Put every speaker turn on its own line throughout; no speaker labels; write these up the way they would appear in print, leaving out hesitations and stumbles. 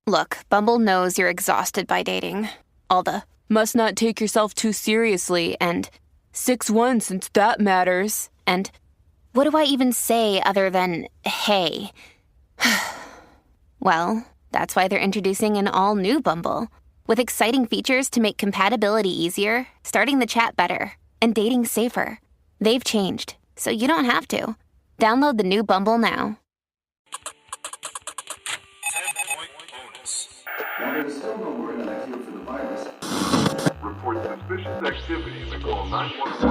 Look, Bumble knows you're exhausted by dating. All the must not take yourself too seriously and 6'1" since that matters. And what do I even say other than hey? Well, that's why they're introducing an all-new Bumble with exciting features to make compatibility easier, starting the chat better, and dating safer. They've changed, so you don't have to. Download the new Bumble now.
While there's still no word on a cure for the virus,
report suspicious activity in the call 911.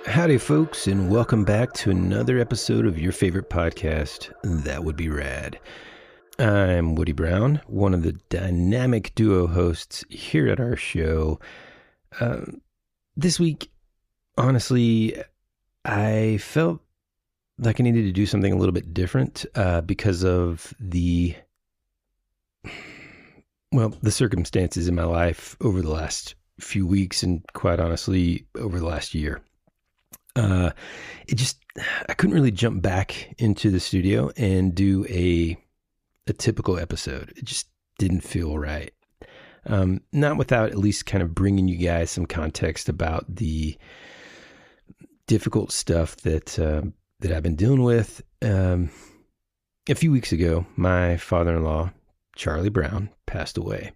Howdy, folks, and welcome back to another episode of your favorite podcast, That Would Be Rad. I'm Woody Brown, one of the dynamic duo hosts here at our show. This week, honestly, I felt like I needed to do something a little bit different because of the circumstances in my life over the last few weeks and, quite honestly, over the last year. I couldn't really jump back into the studio and do a typical episode. It just didn't feel right. Not without at least kind of bringing you guys some context about the difficult stuff that I've been dealing with. A few weeks ago, my father-in-law, Charlie Brown, passed away.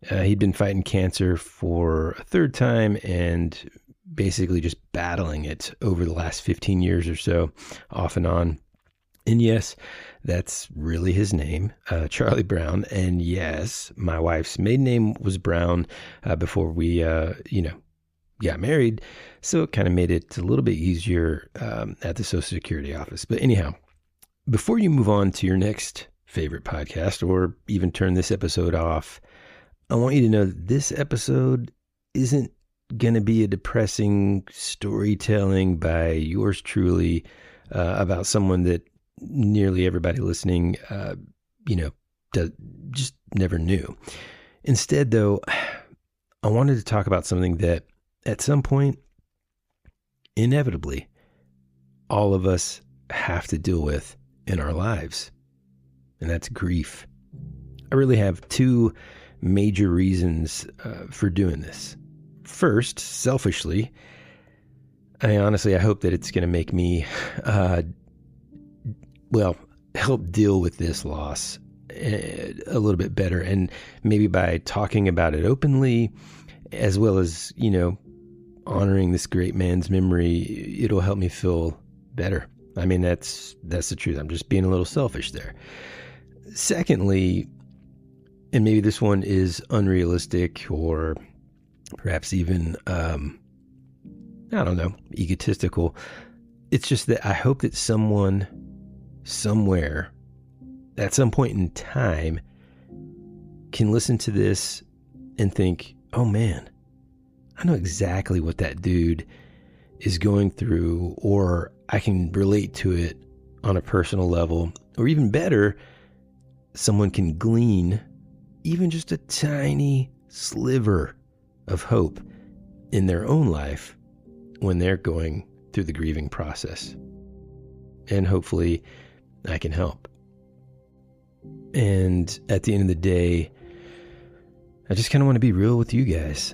He'd been fighting cancer for a third time and basically just battling it over the last 15 years or so, off and on. And yes, that's really his name, Charlie Brown. And yes, my wife's maiden name was Brown before we, got married. So it kind of made it a little bit easier at the Social Security office. But anyhow, before you move on to your next favorite podcast or even turn this episode off, I want you to know that this episode isn't going to be a depressing storytelling by yours truly about someone that nearly everybody listening, just never knew. Instead, though, I wanted to talk about something that at some point, inevitably, all of us have to deal with in our lives, and that's grief. I really have two major reasons for doing this. First, selfishly, I hope that it's going to make me, help deal with this loss a little bit better. And maybe by talking about it openly, as well as, honoring this great man's memory, it'll help me feel better. I mean, that's the truth. I'm just being a little selfish there. Secondly, and maybe this one is unrealistic or perhaps even, egotistical. It's just that I hope that someone, somewhere, at some point in time, can listen to this and think, oh man, I know exactly what that dude is going through, or I can relate to it on a personal level, or even better, someone can glean even just a tiny sliver of hope in their own life when they're going through the grieving process. And hopefully I can help. And at the end of the day, I just kind of want to be real with you guys.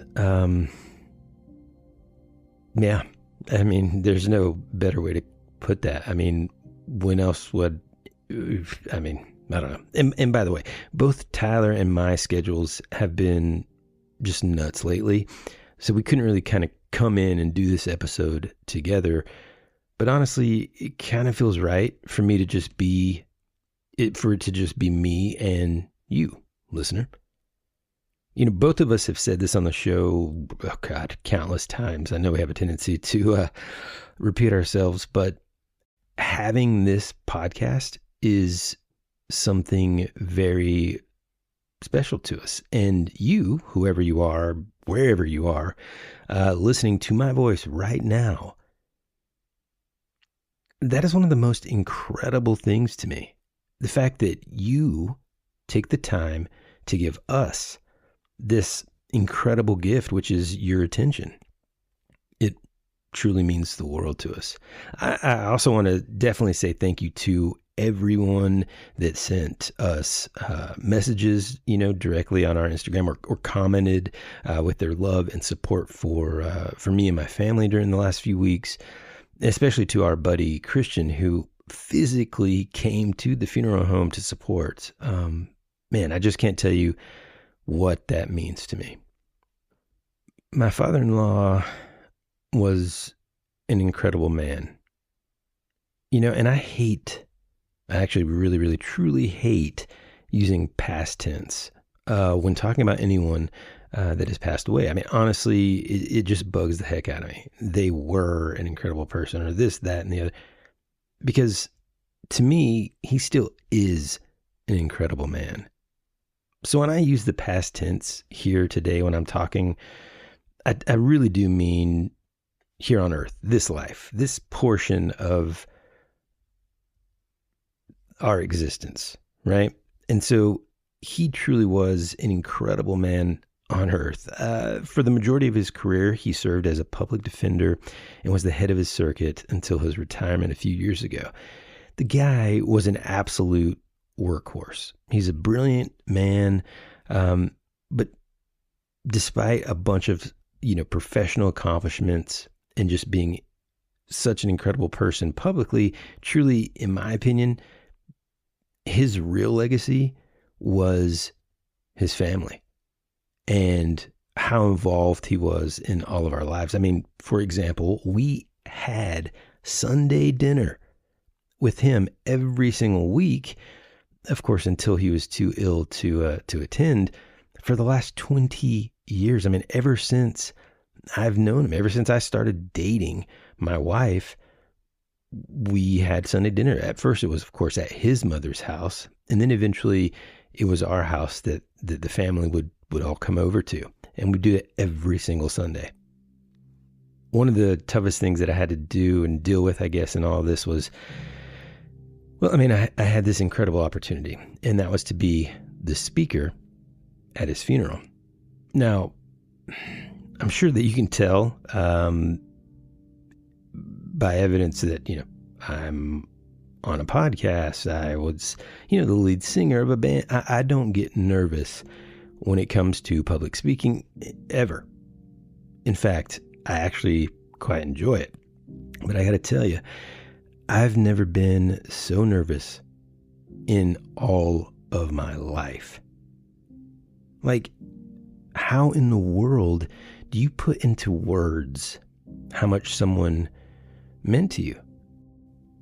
There's no better way to put that. When else would, I don't know. And by the way, both Tyler and my schedules have been just nuts lately. So we couldn't really kind of come in and do this episode together. But honestly, it kind of feels right for me to just be me and you, listener. Both of us have said this on the show, countless times. I know we have a tendency to repeat ourselves, but having this podcast is something very special to us. And you, whoever you are, wherever you are, listening to my voice right now, that is one of the most incredible things to me. The fact that you take the time to give us this incredible gift, which is your attention. It truly means the world to us. I also want to definitely say thank you to everyone that sent us messages, directly on our Instagram or commented with their love and support for me and my family during the last few weeks, especially to our buddy Christian, who physically came to the funeral home to support. Man, I just can't tell you what that means to me. My father-in-law was an incredible man, and I actually really, really, truly hate using past tense when talking about anyone that has passed away. I mean, honestly, it just bugs the heck out of me. They were an incredible person, or this, that, and the other, because to me, he still is an incredible man. So when I use the past tense here today when I'm talking, I really do mean here on earth, this life, this portion of our existence, right? And so he truly was an incredible man on earth. For the majority of his career, he served as a public defender and was the head of his circuit until his retirement a few years ago. The guy was an absolute workhorse. He's a brilliant man, but despite a bunch of professional accomplishments and just being such an incredible person publicly, truly, in my opinion, his real legacy was his family and how involved he was in all of our lives. I mean, for example, we had Sunday dinner with him every single week, of course, until he was too ill to attend, for the last 20 years. I mean, ever since I've known him, ever since I started dating my wife, we had Sunday dinner. At first, it was, of course, at his mother's house. And then eventually it was our house that the family would all come over to. And we do it every single Sunday. One of the toughest things that I had to do and deal with, I guess, in all of this was, well, I mean, I had this incredible opportunity, and that was to be the speaker at his funeral. Now, I'm sure that you can tell by evidence that, I'm on a podcast. I was, the lead singer of a band. I don't get nervous when it comes to public speaking ever. In fact, I actually quite enjoy it. But I got to tell you, I've never been so nervous in all of my life. Like, how in the world do you put into words how much someone meant to you?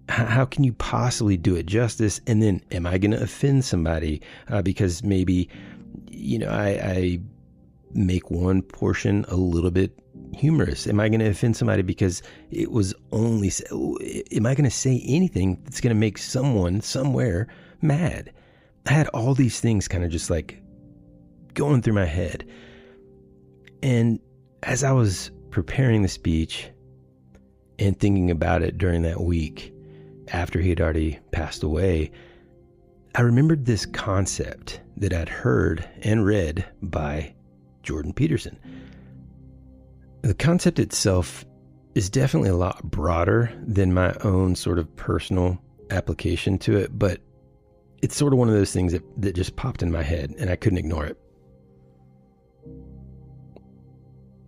How can you possibly do it justice? And then, am I going to offend somebody because maybe, I make one portion a little bit humorous? Am I going to offend somebody because it was only, am I going to say anything that's going to make someone somewhere mad? I had all these things kind of just like going through my head. And as I was preparing the speech and thinking about it during that week after he had already passed away, I remembered this concept that I'd heard and read by Jordan Peterson. The concept itself is definitely a lot broader than my own sort of personal application to it, but it's sort of one of those things that just popped in my head and I couldn't ignore it.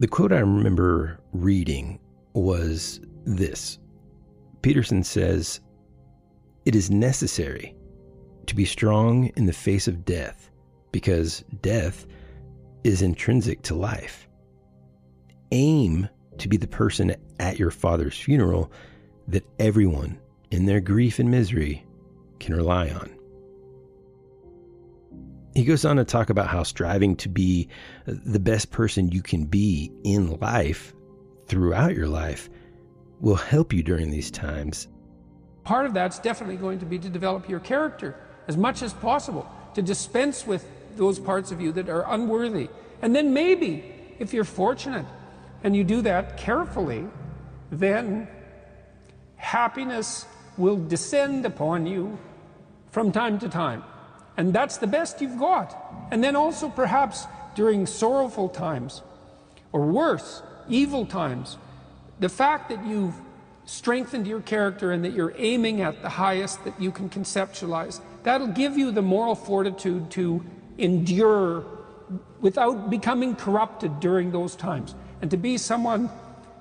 The quote I remember reading was this. Peterson says, "It is necessary to be strong in the face of death because death is intrinsic to life. Aim to be the person at your father's funeral that everyone in their grief and misery can rely on." He goes on to talk about how striving to be the best person you can be in life throughout your life will help you during these times.
Part of that's definitely going to be to develop your character as much as possible, to dispense with those parts of you that are unworthy. And then maybe, if you're fortunate and you do that carefully, then happiness will descend upon you from time to time. And that's the best you've got. And then also perhaps during sorrowful times, or worse, evil times, the fact that you've strengthened your character and that you're aiming at the highest that you can conceptualize, that'll give you the moral fortitude to endure without becoming corrupted during those times, and to be someone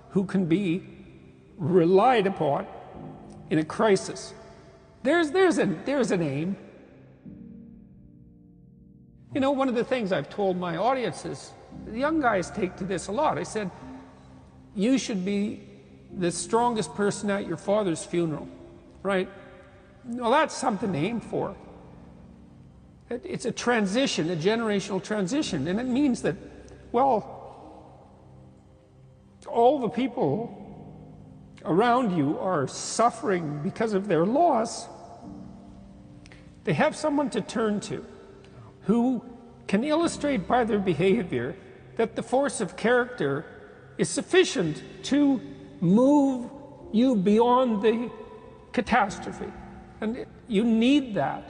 who can be relied upon in a crisis. There's an aim. You know, one of the things I've told my audiences, the young guys take to this a lot. I said, you should be the strongest person at your father's funeral, right? Well, that's something to aim for. It's a transition, a generational transition, and it means that, well, all the people around you are suffering because of their loss. They have someone to turn to who can illustrate by their behavior that the force of character is sufficient to move you beyond the catastrophe. And you need that.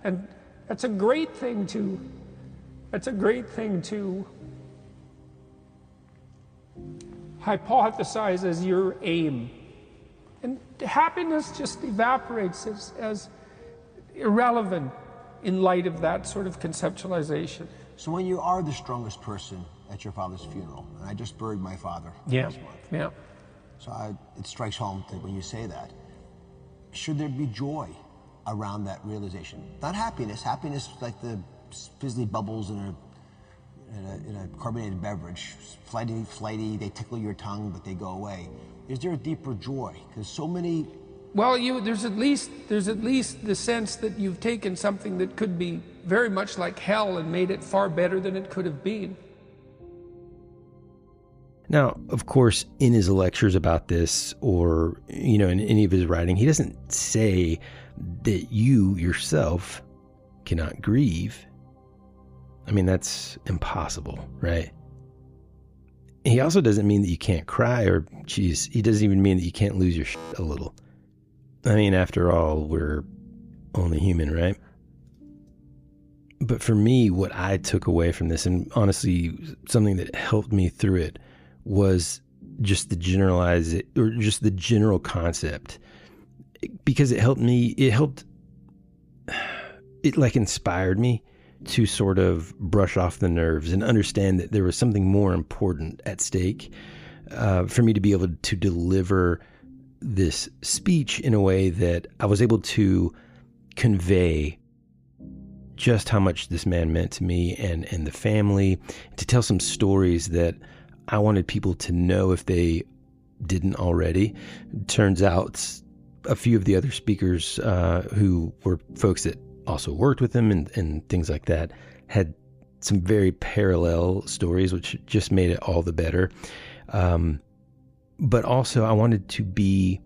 And that's a great thing to hypothesize as your aim. And happiness just evaporates as irrelevant in light of that sort of conceptualization.
So when you are the strongest person at your father's funeral, and I just buried my father
Yeah,
this month,
yeah.
so it strikes home that when you say that, should there be joy around that realization? Not happiness. Happiness is like the fizzly bubbles in a carbonated beverage. Flighty, they tickle your tongue, but they go away. Is there a deeper joy? Because so many...
Well, there's at least the sense that you've taken something that could be very much like hell and made it far better than it could have been.
Now, of course, in his lectures about this, or, you know, in any of his writing, he doesn't say that you yourself cannot grieve. I mean, that's impossible, right? He also doesn't mean that you can't cry, or, geez, he doesn't even mean that you can't lose your shit a little. I mean, after all, we're only human, right? But for me, what I took away from this, and honestly, something that helped me through it, was just the general concept, because it like inspired me to sort of brush off the nerves and understand that there was something more important at stake, for me to be able to deliver this speech in a way that I was able to convey just how much this man meant to me and the family, to tell some stories that I wanted people to know if they didn't already. Turns out a few of the other speakers who were folks that also worked with him and things like that had some very parallel stories, which just made it all the better. But also I wanted to be,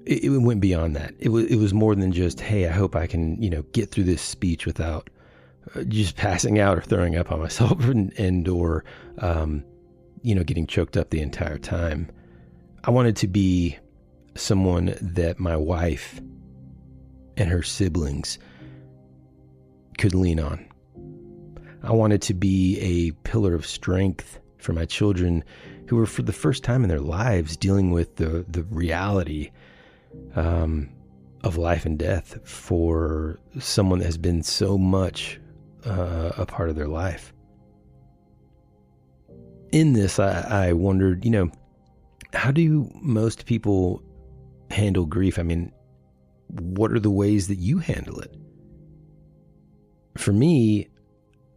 it went beyond that. It was more than just, hey, I hope I can, get through this speech without just passing out or throwing up on myself or getting choked up the entire time. I wanted to be someone that my wife and her siblings could lean on. I wanted to be a pillar of strength for my children who were, for the first time in their lives, dealing with the reality of life and death for someone that has been so much a part of their life. In this, I wondered, how do most people handle grief? I mean, what are the ways that you handle it? For me,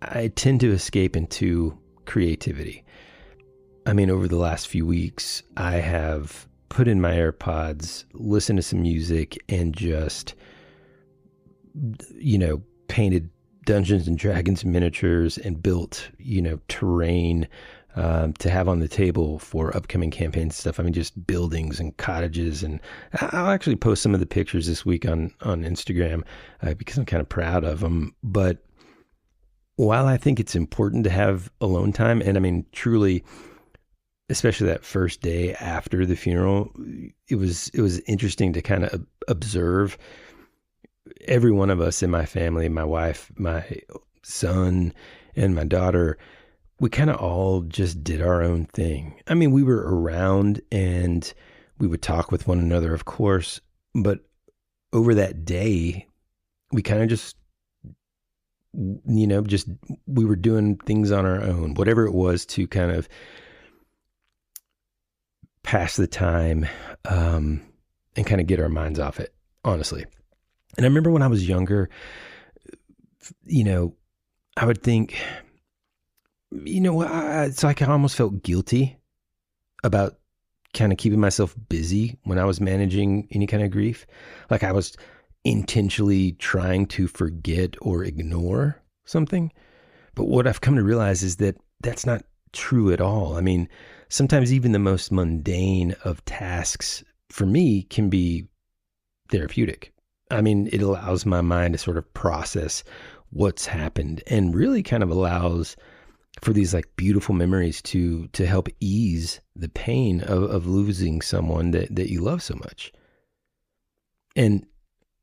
I tend to escape into creativity. I mean, over the last few weeks, I have put in my AirPods, listened to some music, and just, painted Dungeons and Dragons miniatures and built, terrain to have on the table for upcoming campaign stuff. I mean, just buildings and cottages. And I'll actually post some of the pictures this week on Instagram because I'm kind of proud of them. But while I think it's important to have alone time, and I mean, truly, especially that first day after the funeral, it was interesting to kind of observe every one of us in my family, my wife, my son, and my daughter. We kind of all just did our own thing. I mean, we were around and we would talk with one another, of course, but over that day, we kind of just, we were doing things on our own, whatever it was to kind of pass the time, and kind of get our minds off it, honestly. And I remember when I was younger, I would think, it's like I almost felt guilty about kind of keeping myself busy when I was managing any kind of grief. Like I was intentionally trying to forget or ignore something. But what I've come to realize is that that's not true at all. I mean, sometimes even the most mundane of tasks for me can be therapeutic. I mean, it allows my mind to sort of process what's happened and really kind of allows for these like beautiful memories to help ease the pain of losing someone that you love so much. And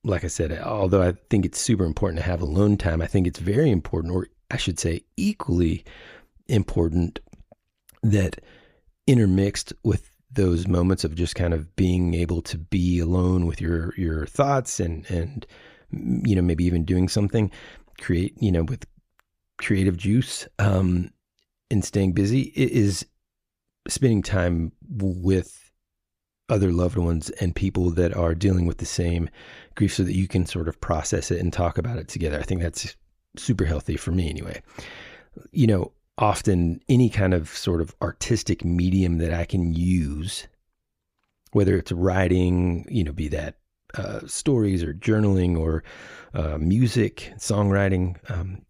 like I said, although I think it's super important to have alone time, I think it's very important, or I should say equally important, that intermixed with those moments of just kind of being able to be alone with your thoughts and maybe even doing something, with creative juice, and staying busy, is spending time with other loved ones and people that are dealing with the same grief so that you can sort of process it and talk about it together. I think that's super healthy for me anyway. Often any kind of sort of artistic medium that I can use, whether it's writing, be that stories or journaling or music, songwriting,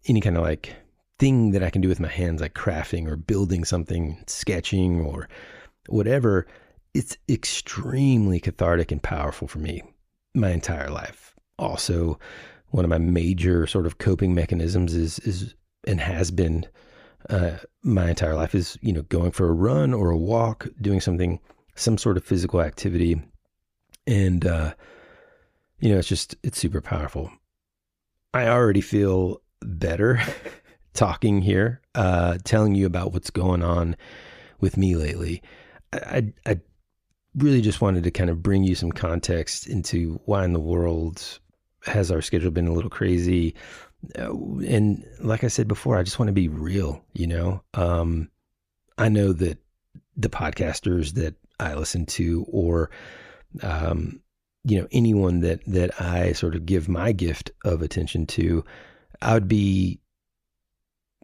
any kind of like thing that I can do with my hands, like crafting or building something, sketching or whatever, it's extremely cathartic and powerful for me my entire life. Also, one of my major sort of coping mechanisms is and has been my entire life is, going for a run or a walk, doing some sort of physical activity. And, it's super powerful. I already feel better talking here, telling you about what's going on with me lately. I really just wanted to kind of bring you some context into why in the world has our schedule been a little crazy. And like I said before, I just want to be real, I know that the podcasters that I listen to or, anyone that I sort of give my gift of attention to, I would be,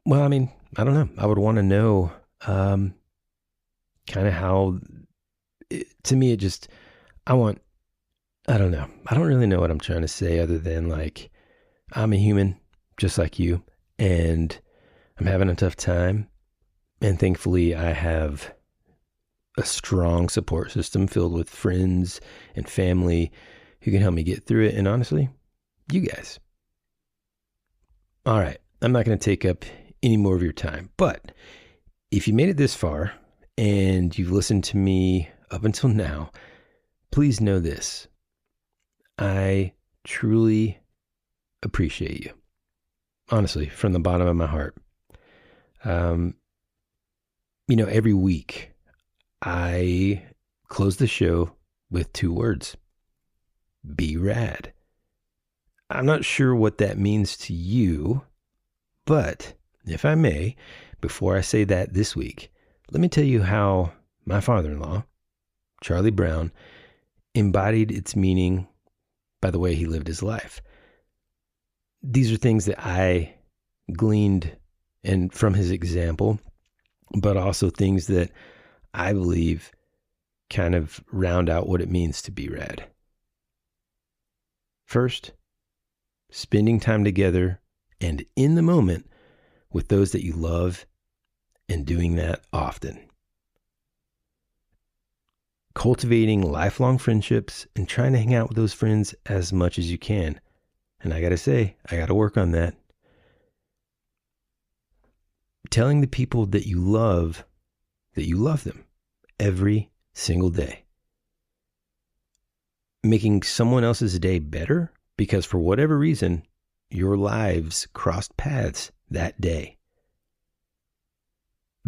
I don't know. I would want to know, kind of how, to me, I don't know. I don't really know what I'm trying to say other than like, I'm a human just like you, and I'm having a tough time. And thankfully I have a strong support system filled with friends and family who can help me get through it. And honestly, you guys. All right. I'm not going to take up any more of your time, but if you made it this far and you've listened to me up until now, please know this. I truly appreciate you. Honestly, from the bottom of my heart. Every week I close the show with 2 words. Be rad. I'm not sure what that means to you, but if I may, before I say that this week, let me tell you how my father-in-law, Charlie Brown, embodied its meaning by the way he lived his life. These are things that I gleaned and from his example, but also things that I believe kind of round out what it means to be rad. First, spending time together and in the moment with those that you love, and doing that often. Cultivating lifelong friendships and trying to hang out with those friends as much as you can. And I got to say, I got to work on that. telling the people that you love them every single day. Making someone else's day better because for whatever reason, your lives crossed paths that day.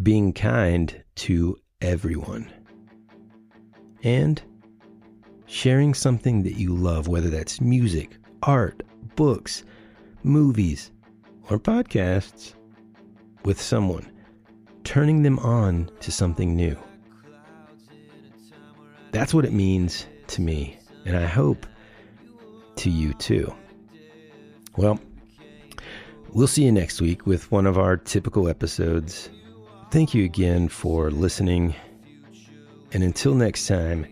Being kind to everyone. And sharing something that you love, whether that's music, art, books, movies, or podcasts, with someone, turning them on to something new. That's what it means to me, and I hope to you too. Well, we'll see you next week with one of our typical episodes. Thank you again for listening, and until next time,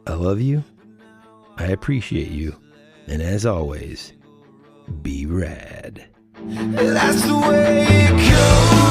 I love you, I appreciate you, and as always, be rad.
That's the way it goes.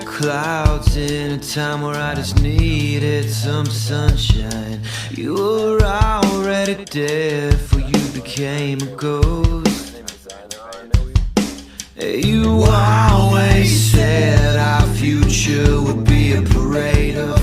Clouds in a time where I just needed some sunshine. You were already dead before you became a ghost. You always said our future would be a parade of